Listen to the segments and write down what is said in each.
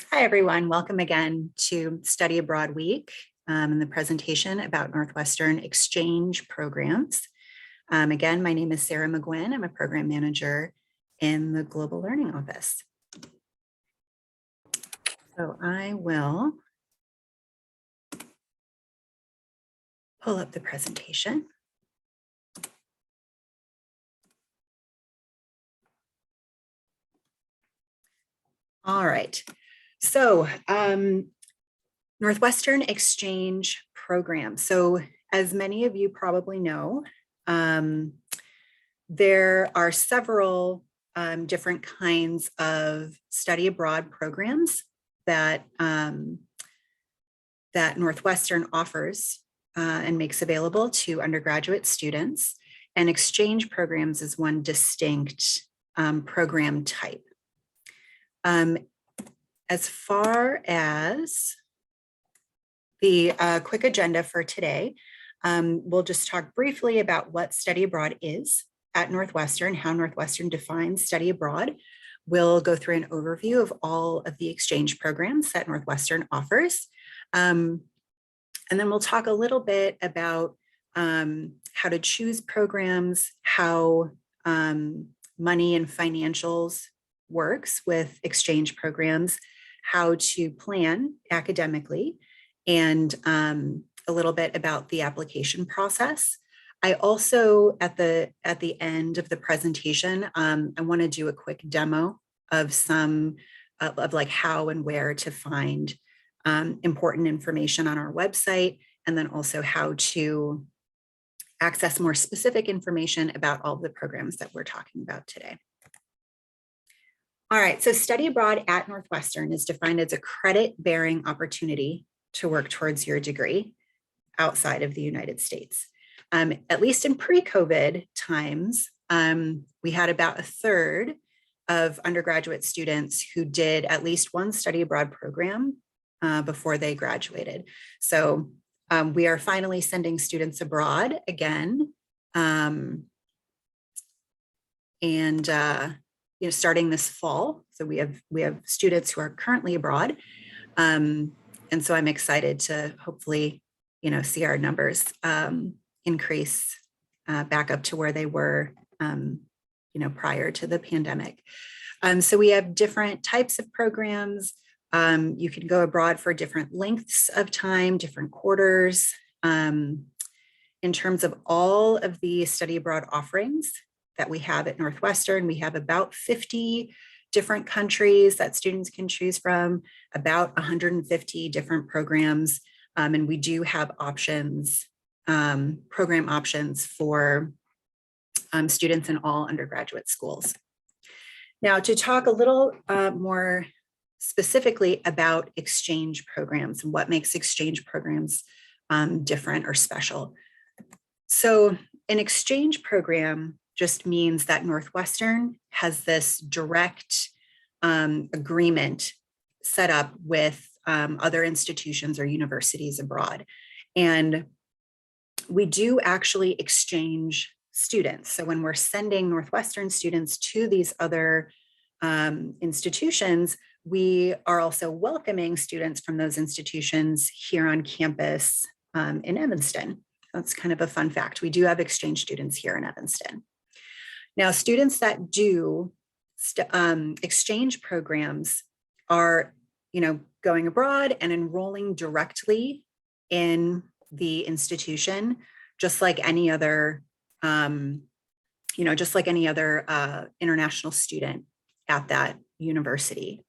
Hi, everyone. Welcome again to Study Abroad Week and the presentation about Northwestern Exchange programs. Again, my name is Sarah McGuinn. I'm a program manager in the Global Learning Office. So I will pull up the presentation. All right. So Northwestern Exchange program. So as many of you probably know, there are several different kinds of study abroad programs that, that Northwestern offers and makes available to undergraduate students. And exchange programs is one distinct program type. As far as the quick agenda for today, we'll just talk briefly about what study abroad is at Northwestern, how Northwestern defines study abroad. We'll go through an overview of all of the exchange programs that Northwestern offers. And then we'll talk a little bit about how to choose programs, how money and financials works with exchange programs, how to plan academically, and a little bit about the application process. I also, at the end of the presentation, I want to do a quick demo of some of like how and where to find important information on our website, and then also how to access more specific information about all the programs that we're talking about today. All right, so study abroad at Northwestern is defined as a credit-bearing opportunity to work towards your degree outside of the United States. At least in pre-COVID times, we had about a third of undergraduate students who did at least one study abroad program before they graduated. So we are finally sending students abroad again. Starting this fall. So we have students who are currently abroad. And so I'm excited to hopefully, see our numbers increase back up to where they were, prior to the pandemic. So we have different types of programs. You can go abroad for different lengths of time, different quarters. In terms of all of the study abroad offerings that we have at Northwestern, we have about 50 different countries that students can choose from, about 150 different programs. And we do have options, program options for students in all undergraduate schools. Now, to talk a little more specifically about exchange programs and what makes exchange programs different or special. So an exchange program just means that Northwestern has this direct agreement set up with other institutions or universities abroad. And we do actually exchange students. So when we're sending Northwestern students to these other institutions, we are also welcoming students from those institutions here on campus in Evanston. That's kind of a fun fact. We do have exchange students here in Evanston. Now, students that do exchange programs are, going abroad and enrolling directly in the institution, just like any other, international student at that university.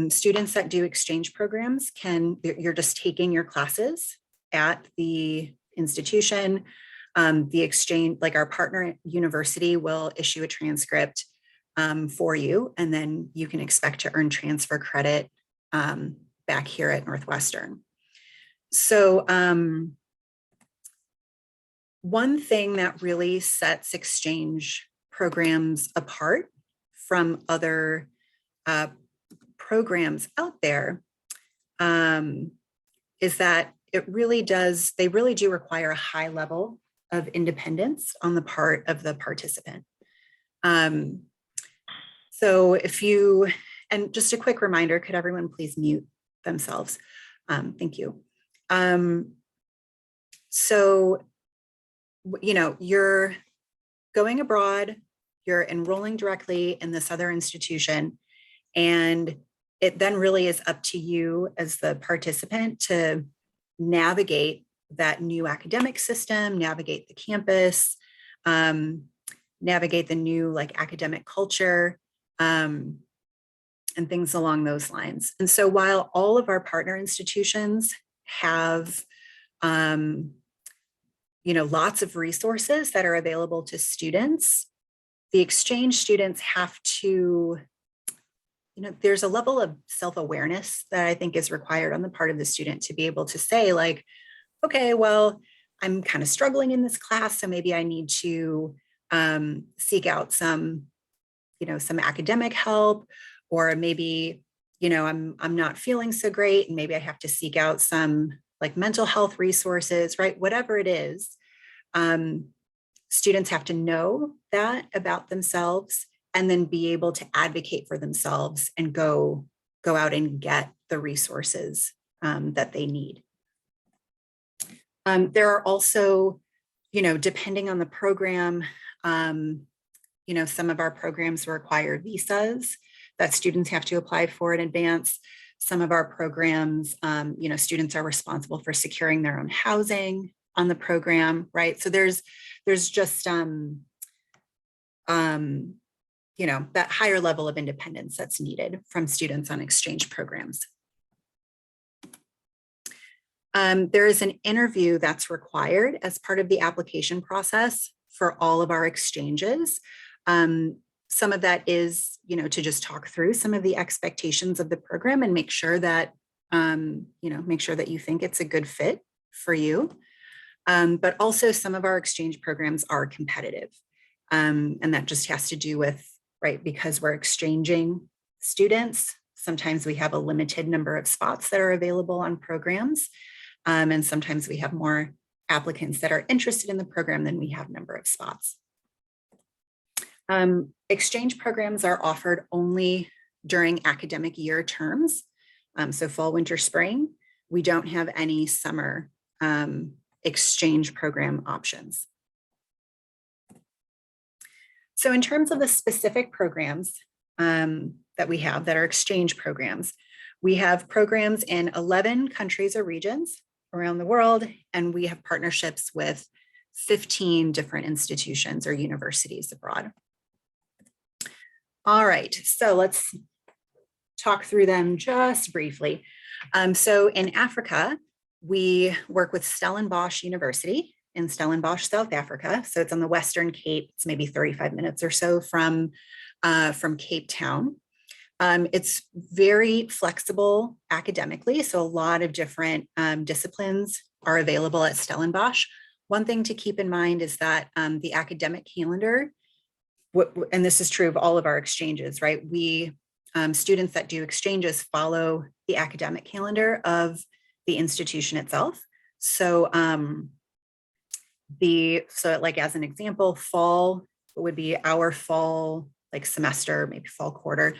Students that do exchange programs you're just taking your classes at the institution. The exchange, like our partner university, will issue a transcript for you, and then you can expect to earn transfer credit back here at Northwestern. So one thing that really sets exchange programs apart from other programs out there is that they really do require a high level of independence on the part of the participant. So if you And just a quick reminder, could everyone please mute themselves? Thank you. So, you're going abroad, you're enrolling directly in this other institution, and it then really is up to you as the participant to navigate that new academic system, navigate the campus, navigate the new academic culture, and things along those lines. And so while all of our partner institutions have lots of resources that are available to students, the exchange students have to, there's a level of self-awareness that I think is required on the part of the student to be able to say okay, well, I'm kind of struggling in this class, so maybe I need to seek out some academic help, or maybe, I'm not feeling so great, and maybe I have to seek out some mental health resources, right? Whatever it is, students have to know that about themselves and then be able to advocate for themselves and go out and get the resources that they need. There are also, depending on the program, some of our programs require visas that students have to apply for in advance. Some of our programs, students are responsible for securing their own housing on the program, right? So there's just, that higher level of independence that's needed from students on exchange programs. There is an interview that's required as part of the application process for all of our exchanges. Some of that is, to just talk through some of the expectations of the program and make sure that, you think it's a good fit for you. But also some of our exchange programs are competitive. And that just has to do with, right, because we're exchanging students, sometimes we have a limited number of spots that are available on programs. And sometimes we have more applicants that are interested in the program than we have number of spots. Exchange programs are offered only during academic year terms. So fall, winter, spring. We don't have any summer exchange program options. So in terms of the specific programs that we have that are exchange programs, we have programs in 11 countries or regions around the world, and we have partnerships with 15 different institutions or universities abroad. All right, so let's talk through them just briefly. So in Africa, we work with Stellenbosch University in Stellenbosch, South Africa. So it's on the Western Cape. It's maybe 35 minutes or so from Cape Town. It's very flexible academically, so a lot of different disciplines are available at Stellenbosch. One thing to keep in mind is that the academic calendar, and this is true of all of our exchanges, right? We students that do exchanges follow the academic calendar of the institution itself. So, as an example, fall would be our fall semester, maybe fall quarter,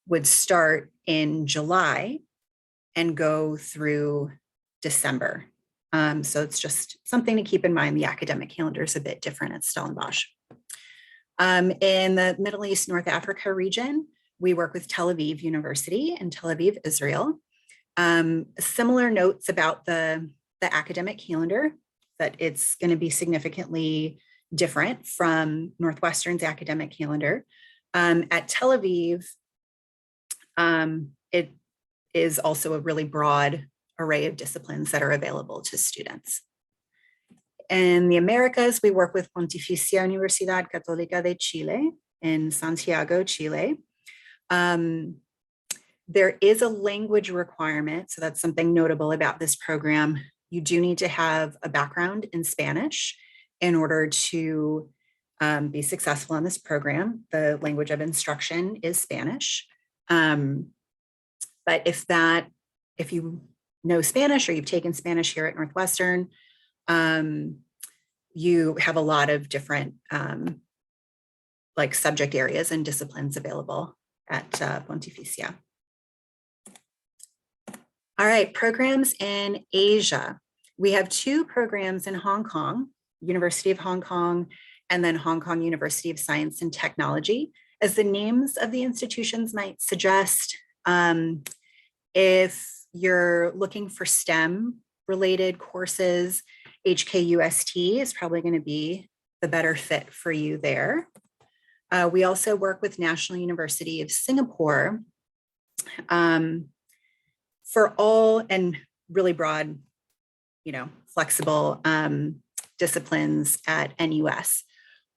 would start in July and go through December. So it's just something to keep in mind. The academic calendar is a bit different at Stellenbosch. In the Middle East, North Africa region, we work with Tel Aviv University in Tel Aviv, Israel. Similar notes about the academic calendar, that it's going to be significantly different from Northwestern's academic calendar. At Tel Aviv, it is also a really broad array of disciplines that are available to students. In the Americas, we work with Pontificia Universidad Católica de Chile in Santiago, Chile. There is a language requirement, so that's something notable about this program. You do need to have a background in Spanish in order to be successful on this program. The language of instruction is Spanish. But if you know Spanish or you've taken Spanish here at Northwestern, you have a lot of different subject areas and disciplines available at Pontificia. All right, programs in Asia. We have 2 programs in Hong Kong, University of Hong Kong, and then Hong Kong University of Science and Technology. As the names of the institutions might suggest, if you're looking for STEM related courses, HKUST is probably going to be the better fit for you there. We also work with National University of Singapore for all and really broad, flexible disciplines at NUS.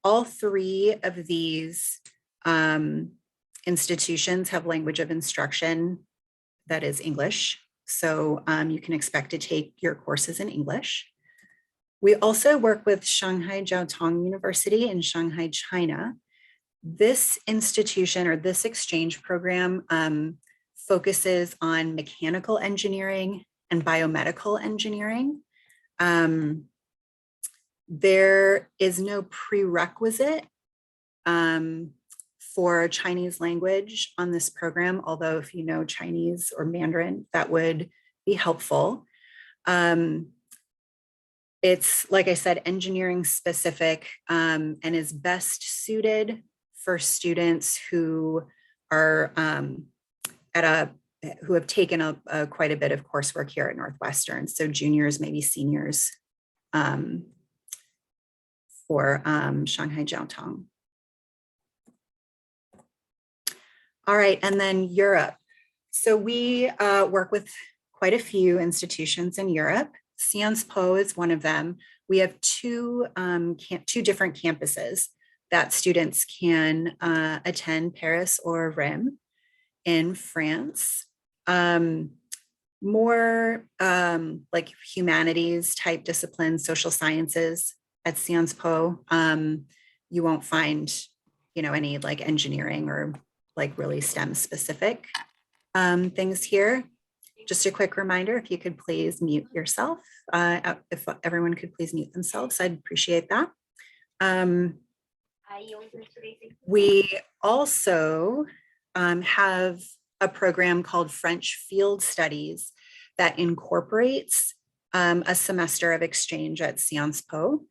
All 3 of these institutions have language of instruction that is English. So you can expect to take your courses in English. We also work with Shanghai Jiao Tong University in Shanghai, China. This institution or this exchange program focuses on mechanical engineering and biomedical engineering. There is no prerequisite for Chinese language on this program, although if you know Chinese or Mandarin, that would be helpful. It's, like I said, engineering specific and is best suited for students who are who have taken quite a bit of coursework here at Northwestern. So juniors, maybe seniors for Shanghai Jiao Tong. All right, and then Europe. So we work with quite a few institutions in Europe. Sciences Po is one of them. We have 2 different campuses that students can attend, Paris or Reims in France. More like humanities type disciplines, social sciences at Sciences Po. You won't find, any like engineering or like really STEM specific things here. Just a quick reminder, if you could please mute yourself, if everyone could please mute themselves, I'd appreciate that. We also have a program called French Field Studies that incorporates a semester of exchange at Sciences Po.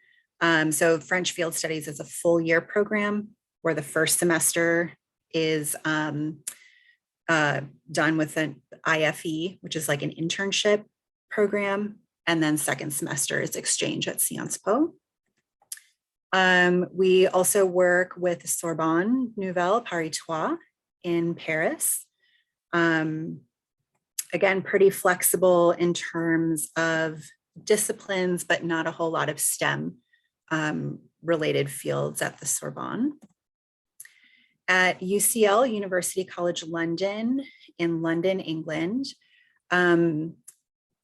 So French Field Studies is a full year program where the first semester is done with an IFE, which is like an internship program. And then second semester is exchange at Sciences Po. We also work with Sorbonne Nouvelle Paris 3 in Paris. Again, pretty flexible in terms of disciplines, but not a whole lot of STEM related fields at the Sorbonne. At UCL, University College London in London, England,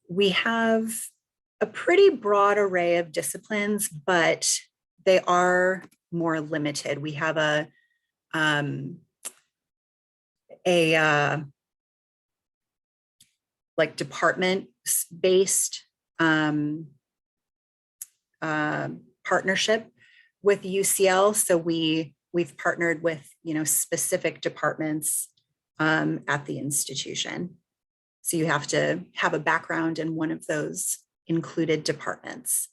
we have a pretty broad array of disciplines, but they are more limited. We have a like department-based partnership with UCL. So we've partnered with specific departments at the institution. So you have to have a background in one of those included departments.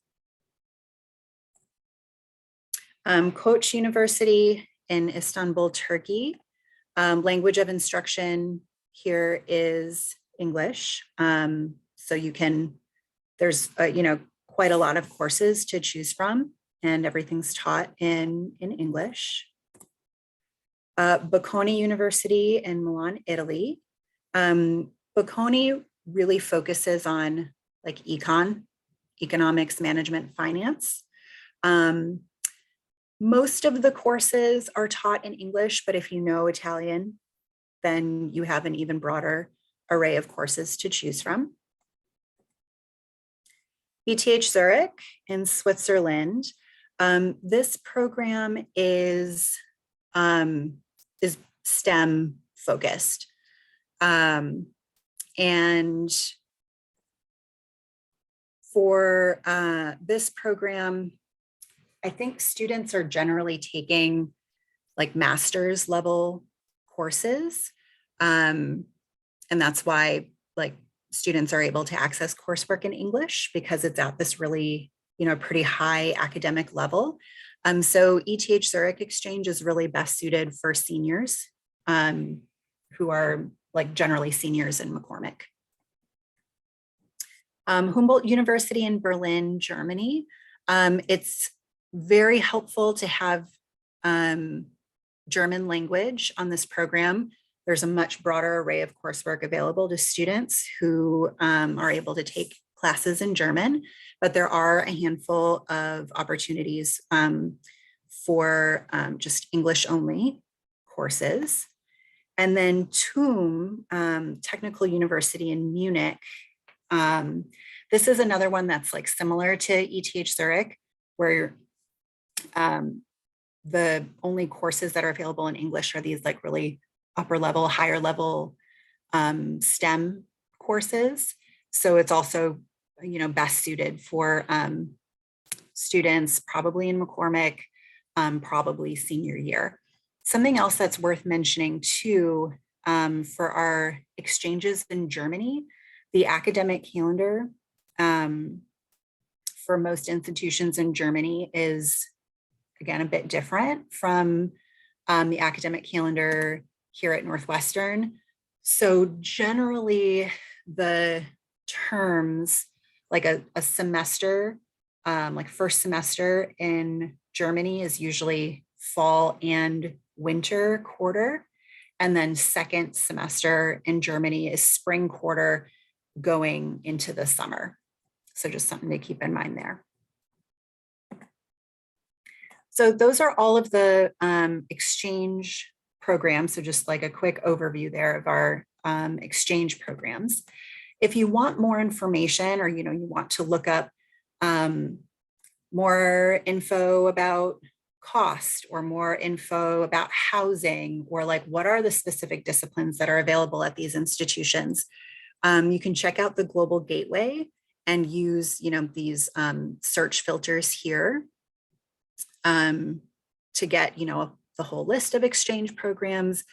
Koç University in Istanbul, Turkey. Language of instruction here is English. So there's quite a lot of courses to choose from, and everything's taught in English. Bocconi University in Milan, Italy. Bocconi really focuses on like economics, management, finance. Most of the courses are taught in English, but if you know Italian, then you have an even broader array of courses to choose from. ETH Zurich in Switzerland. This program is STEM focused. And for this program, I think students are generally taking like master's level courses. And that's why like students are able to access coursework in English because it's at this really, pretty high academic level. So ETH Zurich Exchange is really best suited for seniors who are like generally seniors in McCormick. Humboldt University in Berlin, Germany. It's very helpful to have German language on this program. There's a much broader array of coursework available to students who are able to take classes in German, but there are a handful of opportunities for just English only courses. And then TUM, Technical University in Munich. This is another one that's like similar to ETH Zurich, where the only courses that are available in English are these like really upper level, higher level STEM courses. So it's also, best suited for students probably in McCormick, probably senior year. Something else that's worth mentioning too, for our exchanges in Germany, the academic calendar for most institutions in Germany is, again, a bit different from the academic calendar here at Northwestern. So generally the terms, like a semester, like first semester in Germany is usually fall and winter quarter. And then second semester in Germany is spring quarter going into the summer. So just something to keep in mind there. So those are all of the exchange programs. So just like a quick overview there of our exchange programs. If you want more information or, you want to look up more info about cost or more info about housing or like what are the specific disciplines that are available at these institutions, you can check out the Global Gateway and use, these search filters here to get, the whole list of exchange programs,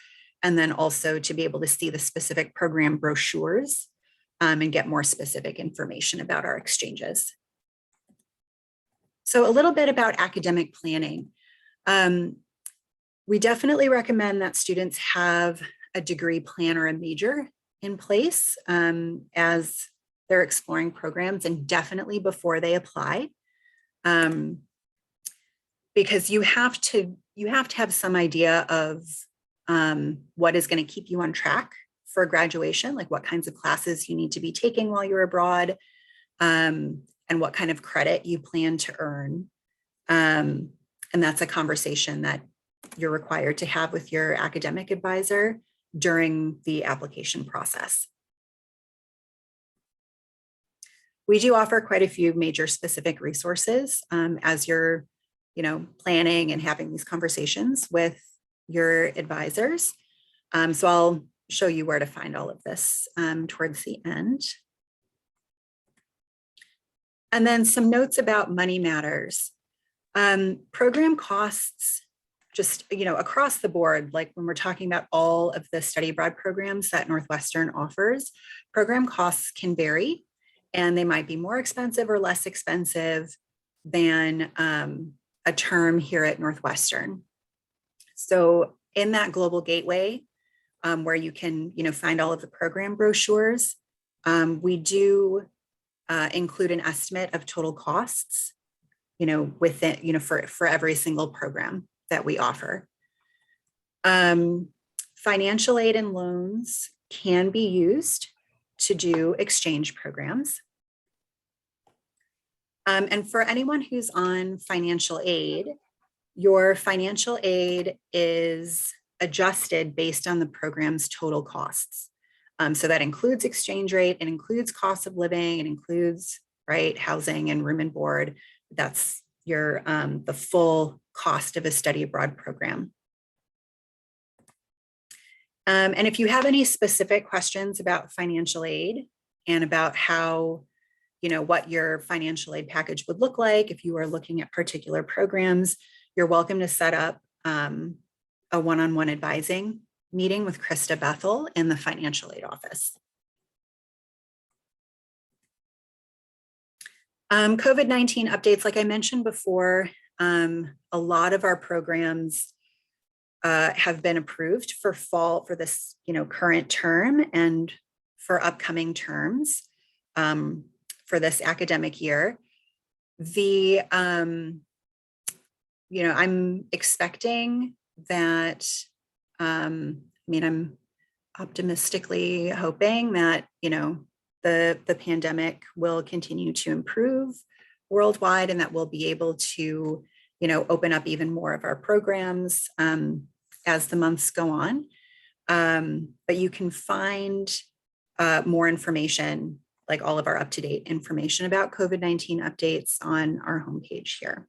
and then also to be able to see the specific program brochures and get more specific information about our exchanges. So a little bit about academic planning. We definitely recommend that students have a degree plan or a major in place as they're exploring programs, and definitely before they apply. Because you have to have some idea of what is going to keep you on track for graduation, like what kinds of classes you need to be taking while you're abroad, and what kind of credit you plan to earn. And that's a conversation that you're required to have with your academic advisor during the application process. We do offer quite a few major specific resources as you're planning and having these conversations with your advisors. So I'll show you where to find all of this towards the end. And then some notes about money matters. Program costs, just across the board, like when we're talking about all of the study abroad programs that Northwestern offers, program costs can vary, and they might be more expensive or less expensive than a term here at Northwestern. So in that Global Gateway, where you can find all of the program brochures, we do include an estimate of total costs, within for every single program that we offer. Financial aid and loans can be used to do exchange programs. And for anyone who's on financial aid, your financial aid is adjusted based on the program's total costs. So that includes exchange rate, it includes cost of living, it includes housing and room and board. That's your the full cost of a study abroad program. And if you have any specific questions about financial aid and about how, what your financial aid package would look like, if you are looking at particular programs, you're welcome to set up a one-on-one advising meeting with Krista Bethel in the financial aid office. COVID-19 updates, like I mentioned before, a lot of our programs have been approved for fall for this, current term and for upcoming terms for this academic year. I'm expecting that, I'm optimistically hoping that, the pandemic will continue to improve worldwide and that we'll be able to, open up even more of our programs as the months go on. But you can find more information, like all of our up-to-date information about COVID-19 updates on our homepage here.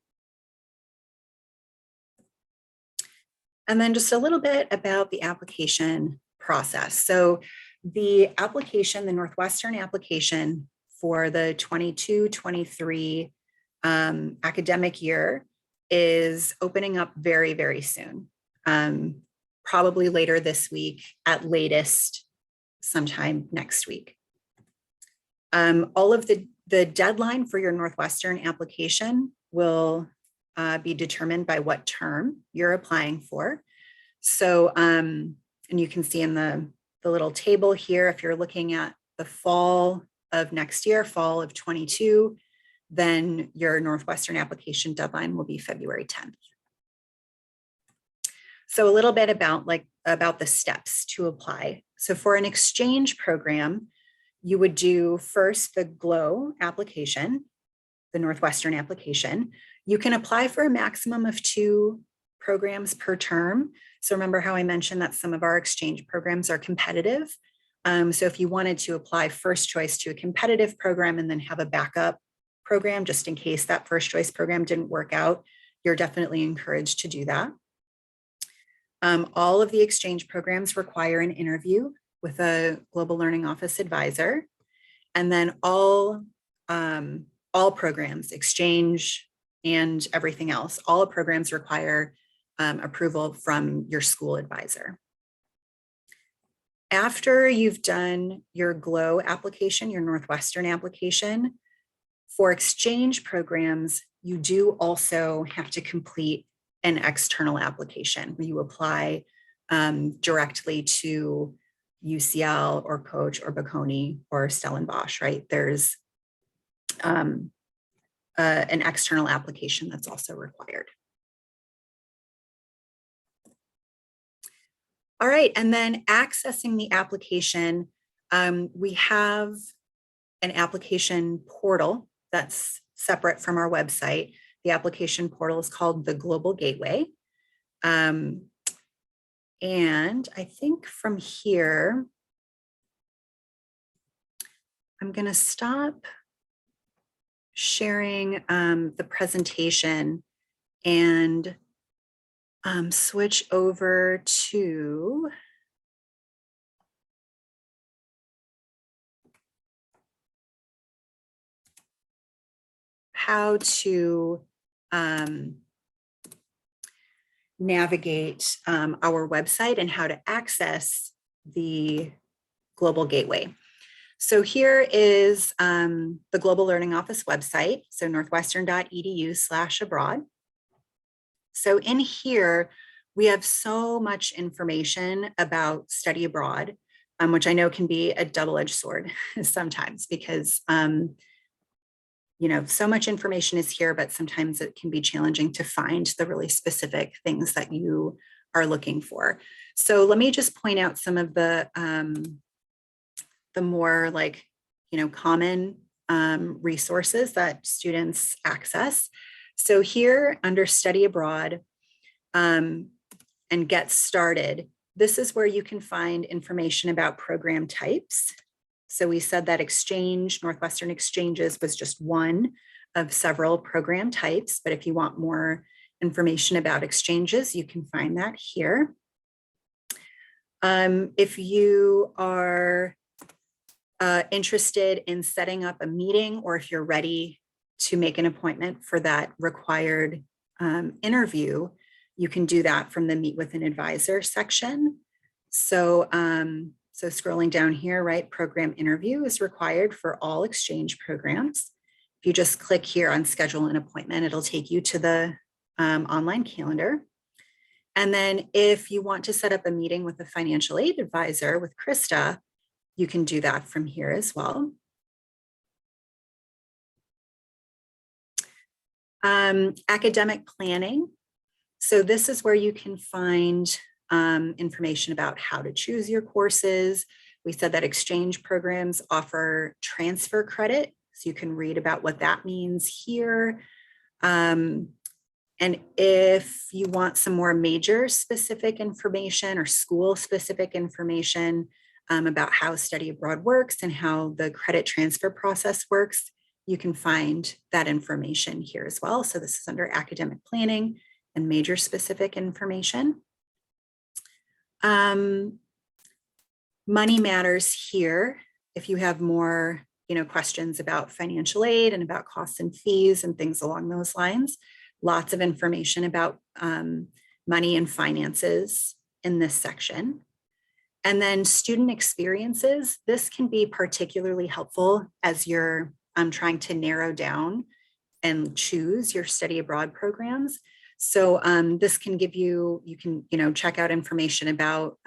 And then just a little bit about the application process. So the application, the Northwestern application for the 22-23 academic year is opening up very, very soon. Probably later this week, at latest sometime next week. All of the deadline for your Northwestern application will be determined by what term you're applying for. So, and you can see in the little table here, if you're looking at the fall of next year, fall of 22, then your Northwestern application deadline will be February 10th. So a little bit about the steps to apply. So for an exchange program, you would do first the GLOW application, the Northwestern application. You can apply for a maximum of 2 programs per term. So remember how I mentioned that some of our exchange programs are competitive. So if you wanted to apply first choice to a competitive program and then have a backup program, just in case that first choice program didn't work out, you're definitely encouraged to do that. All of the exchange programs require an interview with a Global Learning Office advisor. And then all programs, exchange and everything else, all programs require approval from your school advisor. After you've done your GLOW application, your Northwestern application, for exchange programs, you do also have to complete an external application where you apply directly to UCL or Coach or Bocconi or Stellenbosch, right? There's an external application that's also required. All right, and then accessing the application, we have an application portal that's separate from our website. The application portal is called the Global Gateway. And I think from here, I'm going to stop sharing the presentation and switch over to how to navigate our website and how to access the Global Gateway. So here is the Global Learning Office website, so northwestern.edu/abroad. So in here, we have so much information about study abroad, which I know can be a double-edged sword sometimes because so much information is here, but sometimes it can be challenging to find the really specific things that you are looking for. So let me just point out some of the more common resources that students access. So here under Study Abroad and Get Started, this is where you can find information about program types. So we said that Northwestern Exchanges was just one of several program types, but if you want more information about exchanges, you can find that here. If you are interested in setting up a meeting, or if you're ready to make an appointment for that required interview, you can do that from the Meet with an Advisor section. So scrolling down here, right, program interview is required for all exchange programs. If you just click here on schedule an appointment, it'll take you to the online calendar. And then if you want to set up a meeting with a financial aid advisor with Krista, you can do that from here as well. Academic planning. So this is where you can find information about how to choose your courses. We said that exchange programs offer transfer credit, so you can read about what that means here. And if you want some more major specific information or school specific information about how study abroad works and how the credit transfer process works, you can find that information here as well. So this is under academic planning and major specific information. Money matters here. If you have more, questions about financial aid and about costs and fees and things along those lines, lots of information about money and finances in this section. And then student experiences. This can be particularly helpful as you're trying to narrow down and choose your study abroad programs. So this can give you can, check out information about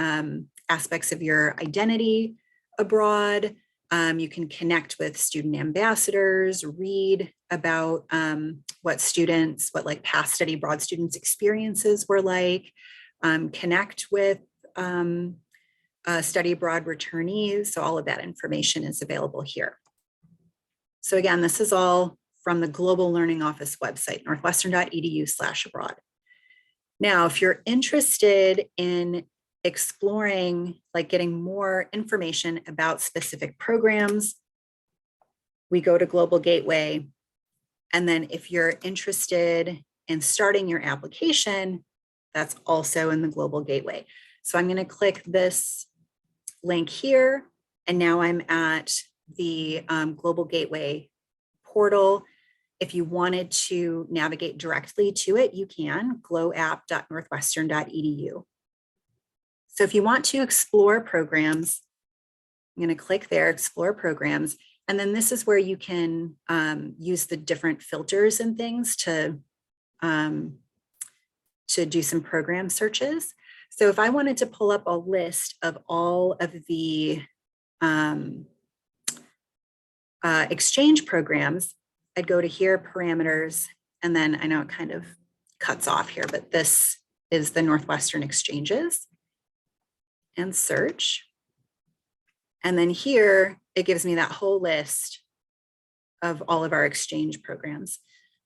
aspects of your identity abroad. You can connect with student ambassadors, read about what like past study abroad students' experiences were like, connect with study abroad returnees. So all of that information is available here. So again, this is all from the Global Learning Office website, northwestern.edu/abroad. Now, if you're interested in exploring, like getting more information about specific programs, we go to Global Gateway. And then if you're interested in starting your application, that's also in the Global Gateway. So I'm going to click this link here, and now I'm at the Global Gateway portal. If you wanted to navigate directly to it, you can, glowapp.northwestern.edu. So if you want to explore programs, I'm going to click there, explore programs, and then this is where you can use the different filters and things to do some program searches. So if I wanted to pull up a list of all of the exchange programs, I'd go to here, parameters, and then I know it kind of cuts off here, but this is the Northwestern Exchanges, and search. And then here, it gives me that whole list of all of our exchange programs.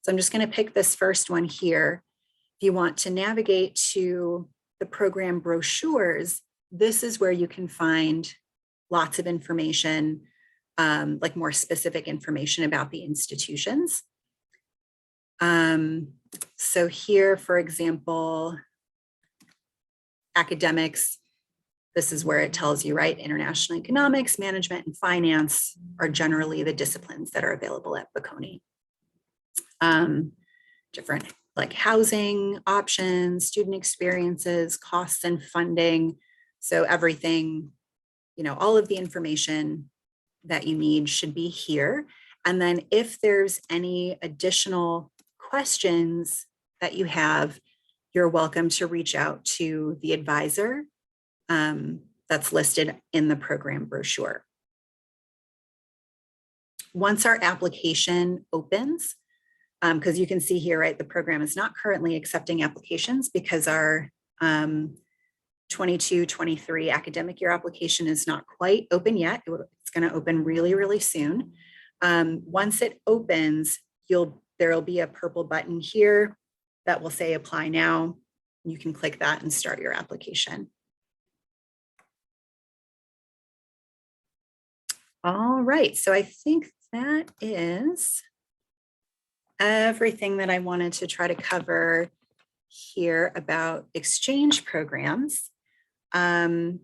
So I'm just going to pick this first one here. If you want to navigate to the program brochures, this is where you can find lots of information, like more specific information about the institutions. So here, for example, academics, this is where it tells you, right, international economics, management, and finance are generally the disciplines that are available at Bocconi. Different like housing options, student experiences, costs and funding. So everything, all of the information that you need should be here. And then if there's any additional questions that you have, you're welcome to reach out to the advisor that's listed in the program brochure. Once our application opens, because you can see here, right, the program is not currently accepting applications because our 22-23 academic year application is not quite open yet. It's going to open really, really soon. Once it opens, there'll be a purple button here that will say apply now. You can click that and start your application. All right, so I think that is everything that I wanted to try to cover here about exchange programs. So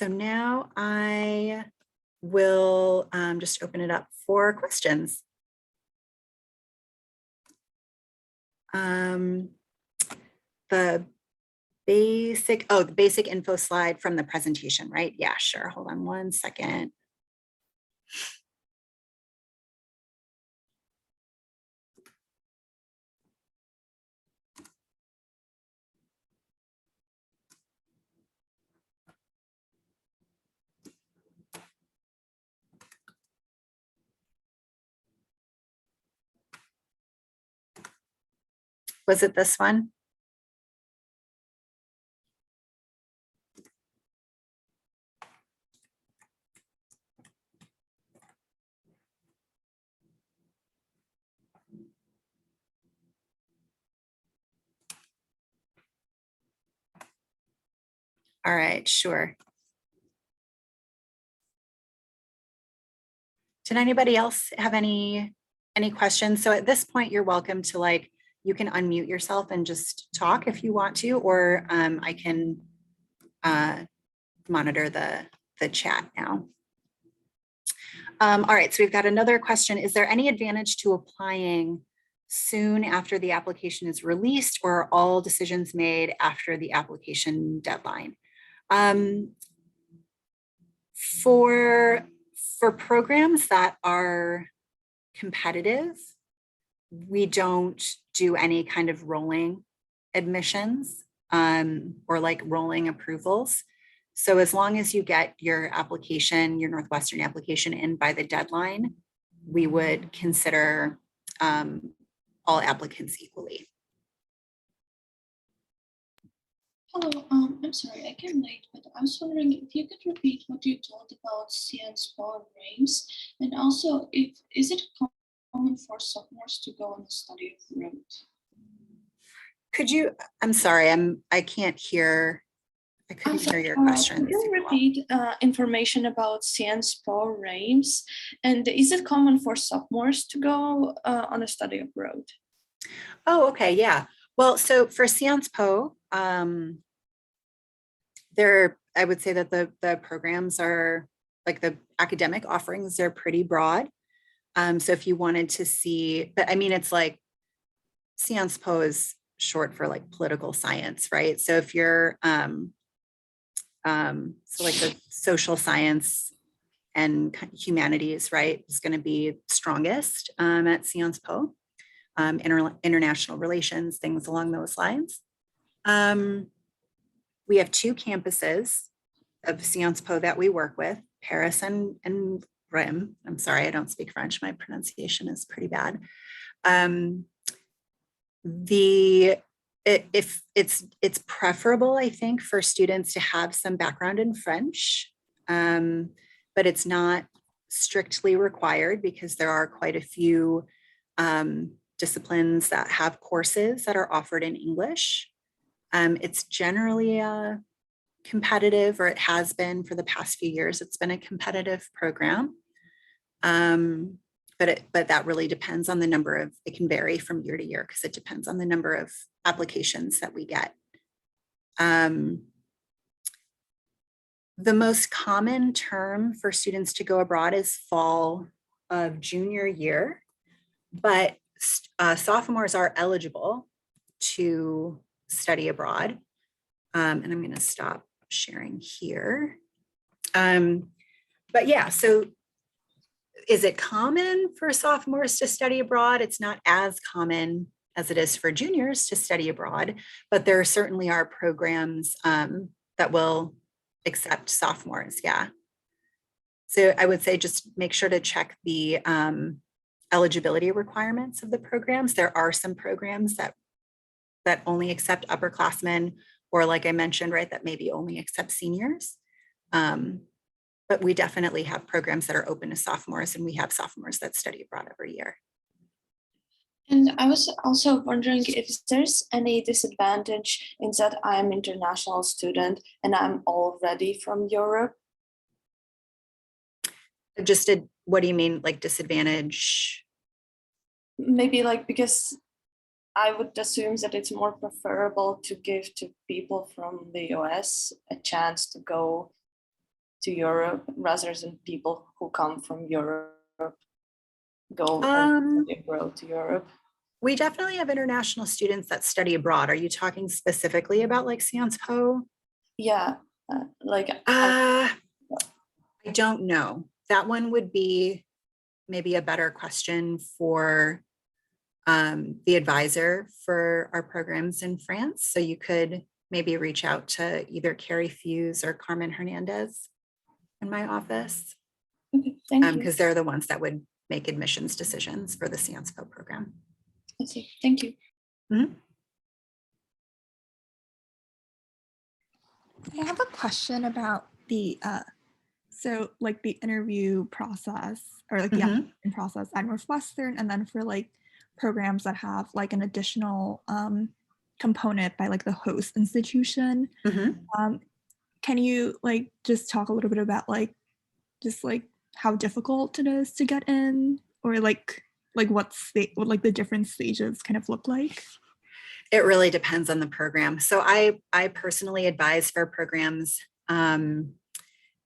now I will just open it up for questions. The the basic info slide from the presentation, right? Yeah, sure. Hold on one second. Was it this one? All right, sure. Did anybody else have any questions? So at this point, you're welcome to you can unmute yourself and just talk if you want to, or I can monitor the chat now. All right, so we've got another question. Is there any advantage to applying soon after the application is released, or are all decisions made after the application deadline? For programs that are competitive, we don't do any kind of rolling admissions or like rolling approvals. So as long as you get your application, your Northwestern application in by the deadline, we would consider all applicants equally. Hello, I'm sorry, I came late, but I was wondering if you could repeat what you told about CN-SPA rates, and also is it common for sophomores to go on a study abroad? Could you, I'm sorry, I can't hear, I couldn't hear your question. Could you repeat information about CN-SPA rates, and is it common for sophomores to go on a study abroad? Oh, okay, yeah. Well, so for CN-SPA, I would say that the programs are, like the academic offerings are pretty broad. So if you wanted to see, but I mean, it's like CN-SPA is short for like political science, right? So if you're, so like the social science and humanities, right, is going to be strongest at CN-SPA, international relations, things along those lines. We have two campuses of CN-SPA that we work with, Paris and Rheims. I'm sorry, I don't speak French. My pronunciation is pretty bad. If it's preferable, I think, for students to have some background in French, but it's not strictly required because there are quite a few disciplines that have courses that are offered in English. It's generally a competitive, or it has been for the past few years, it's been a competitive program. But that really depends on the number of, it can vary from year to year because it depends on the number of applications that we get. The most common term for students to go abroad is fall of junior year, but sophomores are eligible to study abroad. And I'm going to stop sharing here. But yeah, so is it common for sophomores to study abroad? It's not as common as it is for juniors to study abroad, but there certainly are programs that will accept sophomores, yeah. So I would say just make sure to check the eligibility requirements of the programs. There are some programs that only accept upperclassmen, or like I mentioned, right, that maybe only accept seniors. But we definitely have programs that are open to sophomores, and we have sophomores that study abroad every year. And I was also wondering if there's any disadvantage in that I'm an international student and I'm already from Europe. What do you mean, like disadvantage? Maybe like, because I would assume that it's more preferable to give to people from the US a chance to go to Europe rather than people who come from Europe go abroad to Europe. We definitely have international students that study abroad. Are you talking specifically about like Sciences Po? Yeah, like I don't know. That one would be maybe a better question for the advisor for our programs in France. So you could maybe reach out to either Carrie Fuse or Carmen Hernandez in my office, okay, thank you. because they're the ones that would make admissions decisions for the Sciences Po program. I see. Thank you. Mhm. I have a question about the so like the interview process or like the Mhm. application process at Northwestern, and then for like programs that have like an additional component by like the host institution. Mhm. Can you like just talk a little bit about like just like how difficult it is to get in, or like what like the different stages kind of look like? It really depends on the program. So I personally advise for programs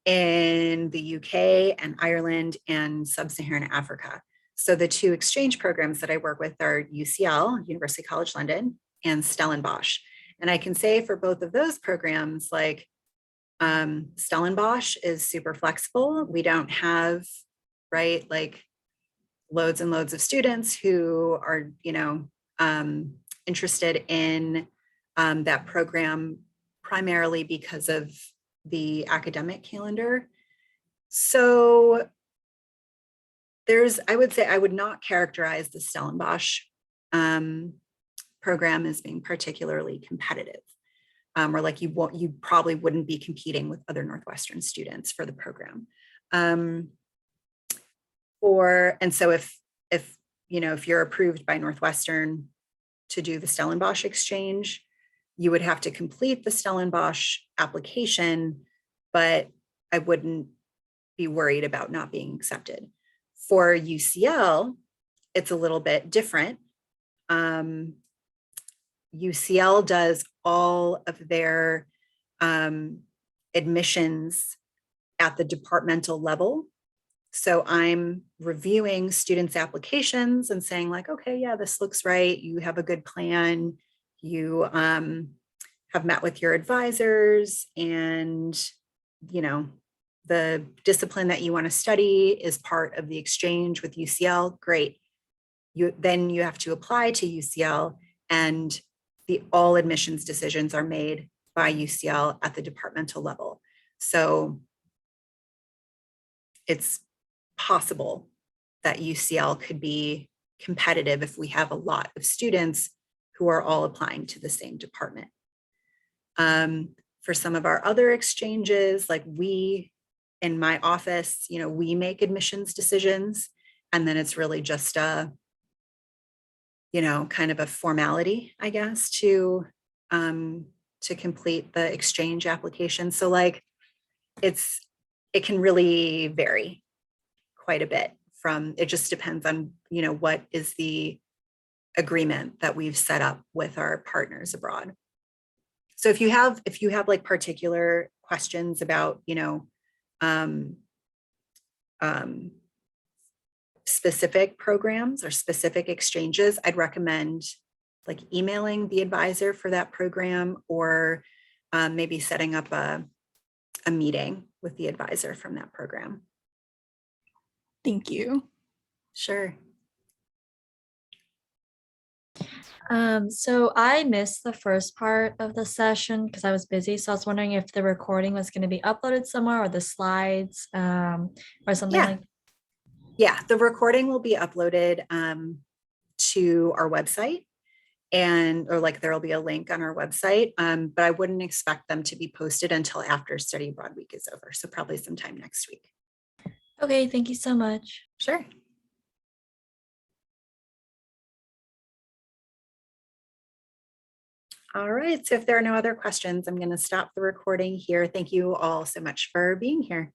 in the UK and Ireland and Sub-Saharan Africa. So the two exchange programs that I work with are UCL, University College London, and Stellenbosch. And I can say for both of those programs, like Stellenbosch is super flexible. We don't have, right, like loads and loads of students who are, interested in that program primarily because of the academic calendar. So I would say I would not characterize the Stellenbosch program as being particularly competitive. Or like you probably wouldn't be competing with other Northwestern students for the program. And so if you're approved by Northwestern to do the Stellenbosch exchange, you would have to complete the Stellenbosch application, but I wouldn't be worried about not being accepted. For UCL, it's a little bit different. UCL does all of their admissions at the departmental level. So I'm reviewing students' applications and saying like, okay, yeah, this looks right. You have a good plan. You have met with your advisors, and the discipline that you want to study is part of the exchange with UCL. Great. Then you have to apply to UCL, and all admissions decisions are made by UCL at the departmental level. So it's possible that UCL could be competitive if we have a lot of students who are all applying to the same department. For some of our other exchanges, like in my office, we make admissions decisions, and then it's really just a, kind of a formality, I guess, to complete the exchange application. So like it can really vary quite a bit it just depends on, what is the agreement that we've set up with our partners abroad. So if you have like particular questions about, specific programs or specific exchanges, I'd recommend like emailing the advisor for that program, or maybe setting up a meeting with the advisor from that program. Thank you. Sure. So I missed the first part of the session because I was busy. So I was wondering if the recording was going to be uploaded somewhere, or the slides, or something like. Yeah, the recording will be uploaded to our website, or like there'll be a link on our website, but I wouldn't expect them to be posted until after Study Abroad Week is over. So probably sometime next week. Okay, thank you so much. Sure. All right, so if there are no other questions, I'm going to stop the recording here. Thank you all so much for being here.